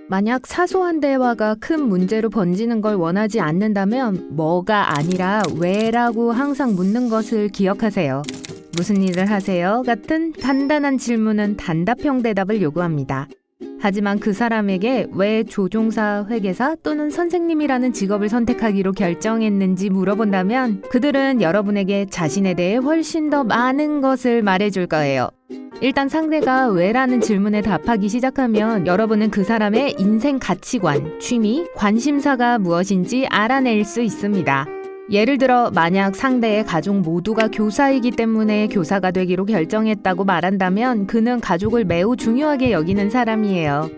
만약 사소한 대화가 큰 문제로 번지는 걸 원하지 않는다면 뭐가 아니라 왜라고 항상 묻는 것을 기억하세요. 무슨 일을 하세요? 같은 간단한 질문은 단답형 대답을 요구합니다. 하지만 그 사람에게 왜 조종사, 회계사 또는 선생님이라는 직업을 선택하기로 결정했는지 물어본다면 그들은 여러분에게 자신에 대해 훨씬 더 많은 것을 말해줄 거예요. 일단 상대가 왜라는 질문에 답하기 시작하면 여러분은 그 사람의 인생 가치관, 취미, 관심사가 무엇인지 알아낼 수 있습니다. 예를 들어 만약 상대의 가족 모두가 교사이기 때문에 교사가 되기로 결정했다고 말한다면 그는 가족을 매우 중요하게 여기는 사람이에요.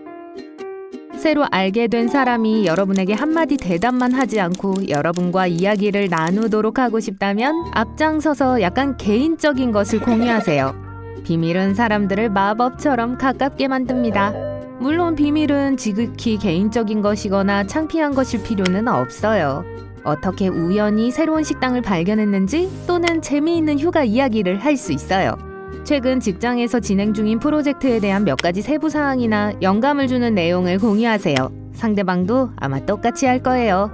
새로 알게 된 사람이 여러분에게 한마디 대답만 하지 않고 여러분과 이야기를 나누도록 하고 싶다면 앞장서서 약간 개인적인 것을 공유하세요. 비밀은 사람들을 마법처럼 가깝게 만듭니다. 물론 비밀은 지극히 개인적인 것이거나 창피한 것일 필요는 없어요. 어떻게 우연히 새로운 식당을 발견했는지 또는 재미있는 휴가 이야기를 할 수 있어요. 최근 직장에서 진행 중인 프로젝트에 대한 몇 가지 세부 사항이나 영감을 주는 내용을 공유하세요. 상대방도 아마 똑같이 할 거예요.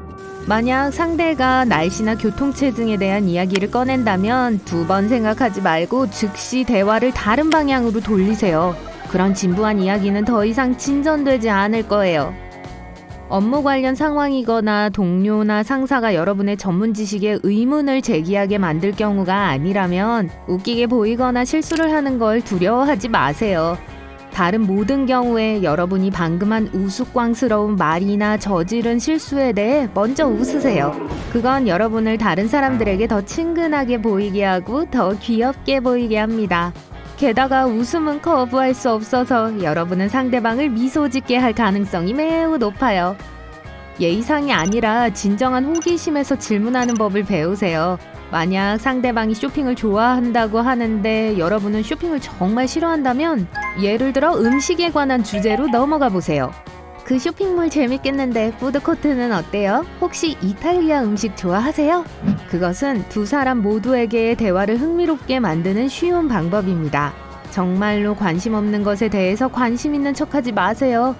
만약 상대가 날씨나 교통체증에 대한 이야기를 꺼낸다면 2번 생각하지 말고 즉시 대화를 다른 방향으로 돌리세요. 그런 진부한 이야기는 더 이상 진전되지 않을 거예요. 업무 관련 상황이거나 동료나 상사가 여러분의 전문 지식에 의문을 제기하게 만들 경우가 아니라면 웃기게 보이거나 실수를 하는 걸 두려워하지 마세요. 다른 모든 경우에 여러분이 방금 한 우스꽝스러운 말이나 저지른 실수에 대해 먼저 웃으세요. 그건 여러분을 다른 사람들에게 더 친근하게 보이게 하고 더 귀엽게 보이게 합니다. 게다가 웃음은 거부할 수 없어서 여러분은 상대방을 미소 짓게 할 가능성이 매우 높아요. 예의상이 아니라 진정한 호기심에서 질문하는 법을 배우세요. 만약 상대방이 쇼핑을 좋아한다고 하는데 여러분은 쇼핑을 정말 싫어한다면 예를 들어 음식에 관한 주제로 넘어가 보세요. 그 쇼핑몰 재밌겠는데 푸드코트는 어때요? 혹시 이탈리아 음식 좋아하세요? 그것은 두 사람 모두에게 대화를 흥미롭게 만드는 쉬운 방법입니다. 정말로 관심 없는 것에 대해서 관심 있는 척하지 마세요.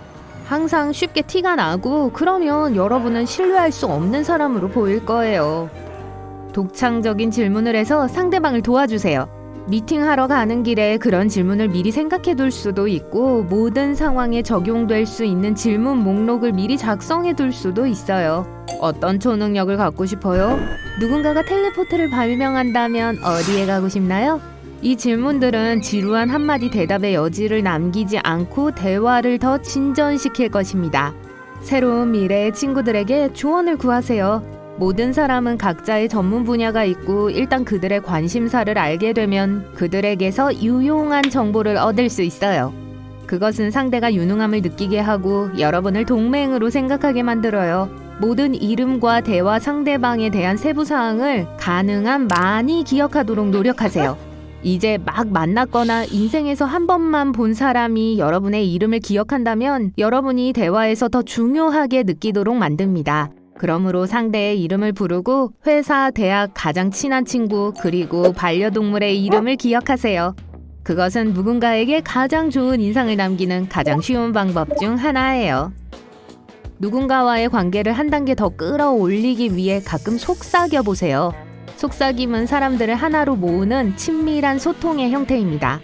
항상 쉽게 티가 나고 그러면 여러분은 신뢰할 수 없는 사람으로 보일 거예요. 독창적인 질문을 해서 상대방을 도와주세요. 미팅하러 가는 길에 그런 질문을 미리 생각해 둘 수도 있고 모든 상황에 적용될 수 있는 질문 목록을 미리 작성해 둘 수도 있어요. 어떤 초능력을 갖고 싶어요? 누군가가 텔레포트를 발명한다면 어디에 가고 싶나요? 이 질문들은 지루한 한마디 대답의 여지를 남기지 않고 대화를 더 진전시킬 것입니다. 새로운 미래의 친구들에게 조언을 구하세요. 모든 사람은 각자의 전문 분야가 있고 일단 그들의 관심사를 알게 되면 그들에게서 유용한 정보를 얻을 수 있어요. 그것은 상대가 유능함을 느끼게 하고 여러분을 동맹으로 생각하게 만들어요. 모든 이름과 대화 상대방에 대한 세부사항을 가능한 많이 기억하도록 노력하세요. 이제 막 만났거나 인생에서 한 번만 본 사람이 여러분의 이름을 기억한다면 여러분이 대화에서 더 중요하게 느끼도록 만듭니다. 그러므로 상대의 이름을 부르고 회사, 대학, 가장 친한 친구, 그리고 반려동물의 이름을 기억하세요. 그것은 누군가에게 가장 좋은 인상을 남기는 가장 쉬운 방법 중 하나예요. 누군가와의 관계를 한 단계 더 끌어올리기 위해 가끔 속삭여 보세요. 속삭임은 사람들을 하나로 모으는 친밀한 소통의 형태입니다.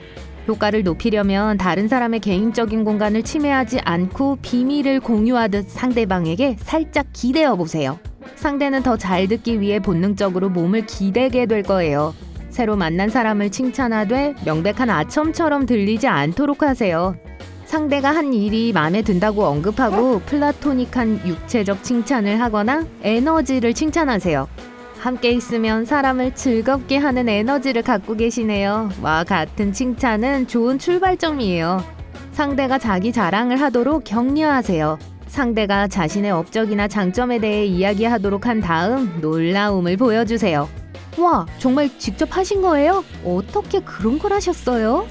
효과를 높이려면 다른 사람의 개인적인 공간을 침해하지 않고 비밀을 공유하듯 상대방에게 살짝 기대어 보세요. 상대는 더 잘 듣기 위해 본능적으로 몸을 기대게 될 거예요. 새로 만난 사람을 칭찬하되 명백한 아첨처럼 들리지 않도록 하세요. 상대가 한 일이 마음에 든다고 언급하고 플라토닉한 육체적 칭찬을 하거나 에너지를 칭찬하세요. 함께 있으면 사람을 즐겁게 하는 에너지를 갖고 계시네요. 와 같은 칭찬은 좋은 출발점이에요. 상대가 자기 자랑을 하도록 격려하세요. 상대가 자신의 업적이나 장점에 대해 이야기하도록 한 다음 놀라움을 보여주세요. 와, 정말 직접 하신 거예요? 어떻게 그런 걸 하셨어요?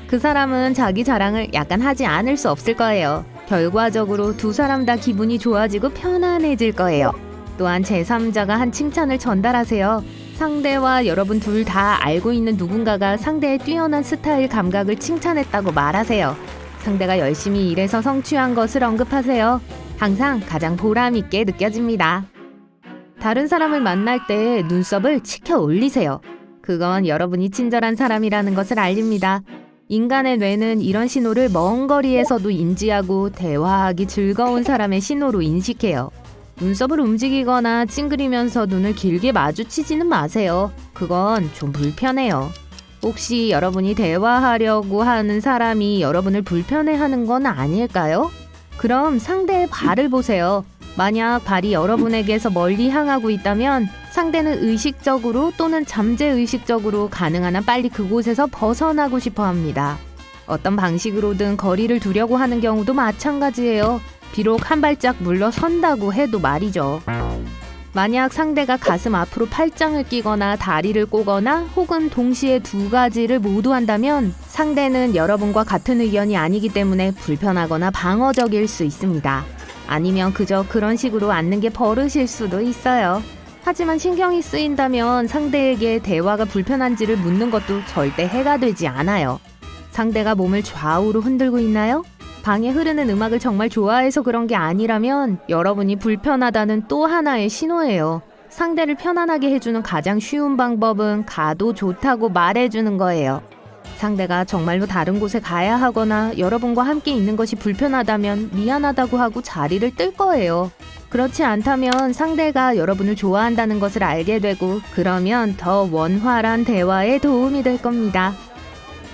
그 사람은 자기 자랑을 약간 하지 않을 수 없을 거예요. 결과적으로 두 사람 다 기분이 좋아지고 편안해질 거예요. 또한 제3자가 한 칭찬을 전달하세요. 상대와 여러분 둘 다 알고 있는 누군가가 상대의 뛰어난 스타일 감각을 칭찬했다고 말하세요. 상대가 열심히 일해서 성취한 것을 언급하세요. 항상 가장 보람 있게 느껴집니다. 다른 사람을 만날 때 눈썹을 치켜 올리세요. 그건 여러분이 친절한 사람이라는 것을 알립니다. 인간의 뇌는 이런 신호를 먼 거리에서도 인지하고 대화하기 즐거운 사람의 신호로 인식해요. 눈썹을 움직이거나 찡그리면서 눈을 길게 마주치지는 마세요. 그건 좀 불편해요. 혹시 여러분이 대화하려고 하는 사람이 여러분을 불편해하는 건 아닐까요? 그럼 상대의 발을 보세요. 만약 발이 여러분에게서 멀리 향하고 있다면 상대는 의식적으로 또는 잠재의식적으로 가능한 한 빨리 그곳에서 벗어나고 싶어 합니다. 어떤 방식으로든 거리를 두려고 하는 경우도 마찬가지예요. 비록 한 발짝 물러선다고 해도 말이죠. 만약 상대가 가슴 앞으로 팔짱을 끼거나 다리를 꼬거나 혹은 동시에 두 가지를 모두 한다면 상대는 여러분과 같은 의견이 아니기 때문에 불편하거나 방어적일 수 있습니다. 아니면 그저 그런 식으로 앉는 게 버릇일 수도 있어요. 하지만 신경이 쓰인다면 상대에게 대화가 불편한지를 묻는 것도 절대 해가 되지 않아요. 상대가 몸을 좌우로 흔들고 있나요? 방에 흐르는 음악을 정말 좋아해서 그런 게 아니라면 여러분이 불편하다는 또 하나의 신호예요. 상대를 편안하게 해주는 가장 쉬운 방법은 가도 좋다고 말해주는 거예요. 상대가 정말로 다른 곳에 가야 하거나 여러분과 함께 있는 것이 불편하다면 미안하다고 하고 자리를 뜰 거예요. 그렇지 않다면 상대가 여러분을 좋아한다는 것을 알게 되고 그러면 더 원활한 대화에 도움이 될 겁니다.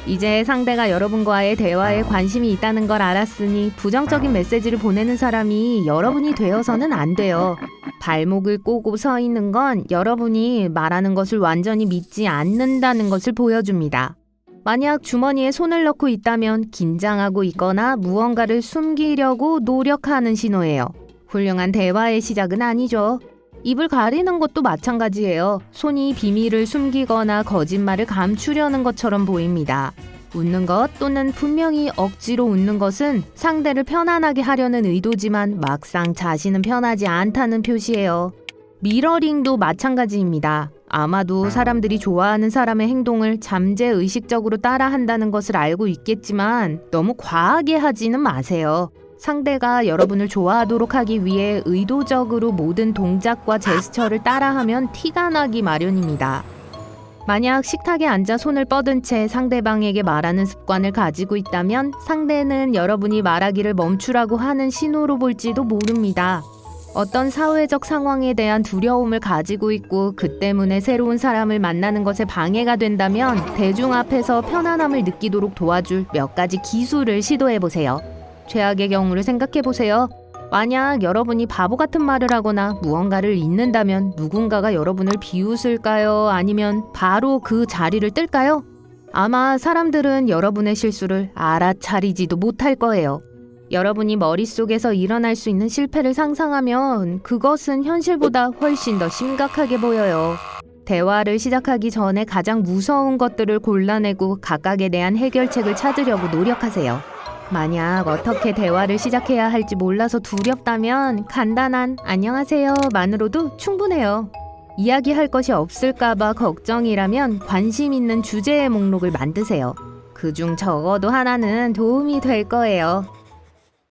이제 상대가 여러분과의 대화에 관심이 있다는 걸 알았으니 부정적인 메시지를 보내는 사람이 여러분이 되어서는 안 돼요. 발목을 꼬고 서 있는 건 여러분이 말하는 것을 완전히 믿지 않는다는 것을 보여줍니다. 만약 주머니에 손을 넣고 있다면 긴장하고 있거나 무언가를 숨기려고 노력하는 신호예요. 훌륭한 대화의 시작은 아니죠. 입을 가리는 것도 마찬가지예요. 손이 비밀을 숨기거나 거짓말을 감추려는 것처럼 보입니다. 웃는 것 또는 분명히 억지로 웃는 것은 상대를 편안하게 하려는 의도지만 막상 자신은 편하지 않다는 표시예요. 미러링도 마찬가지입니다. 아마도 사람들이 좋아하는 사람의 행동을 잠재의식적으로 따라한다는 것을 알고 있겠지만 너무 과하게 하지는 마세요. 상대가 여러분을 좋아하도록 하기 위해 의도적으로 모든 동작과 제스처를 따라하면 티가 나기 마련입니다. 만약 식탁에 앉아 손을 뻗은 채 상대방에게 말하는 습관을 가지고 있다면 상대는 여러분이 말하기를 멈추라고 하는 신호로 볼지도 모릅니다. 어떤 사회적 상황에 대한 두려움을 가지고 있고 그 때문에 새로운 사람을 만나는 것에 방해가 된다면 대중 앞에서 편안함을 느끼도록 도와줄 몇 가지 기술을 시도해보세요. 최악의 경우를 생각해보세요. 만약 여러분이 바보 같은 말을 하거나 무언가를 잊는다면 누군가가 여러분을 비웃을까요? 아니면 바로 그 자리를 뜰까요? 아마 사람들은 여러분의 실수를 알아차리지도 못할 거예요. 여러분이 머릿속에서 일어날 수 있는 실패를 상상하면 그것은 현실보다 훨씬 더 심각하게 보여요. 대화를 시작하기 전에 가장 무서운 것들을 골라내고 각각에 대한 해결책을 찾으려고 노력하세요. 만약 어떻게 대화를 시작해야 할지 몰라서 두렵다면 간단한 안녕하세요만으로도 충분해요. 이야기할 것이 없을까봐 걱정이라면 관심 있는 주제의 목록을 만드세요. 그중 적어도 하나는 도움이 될 거예요.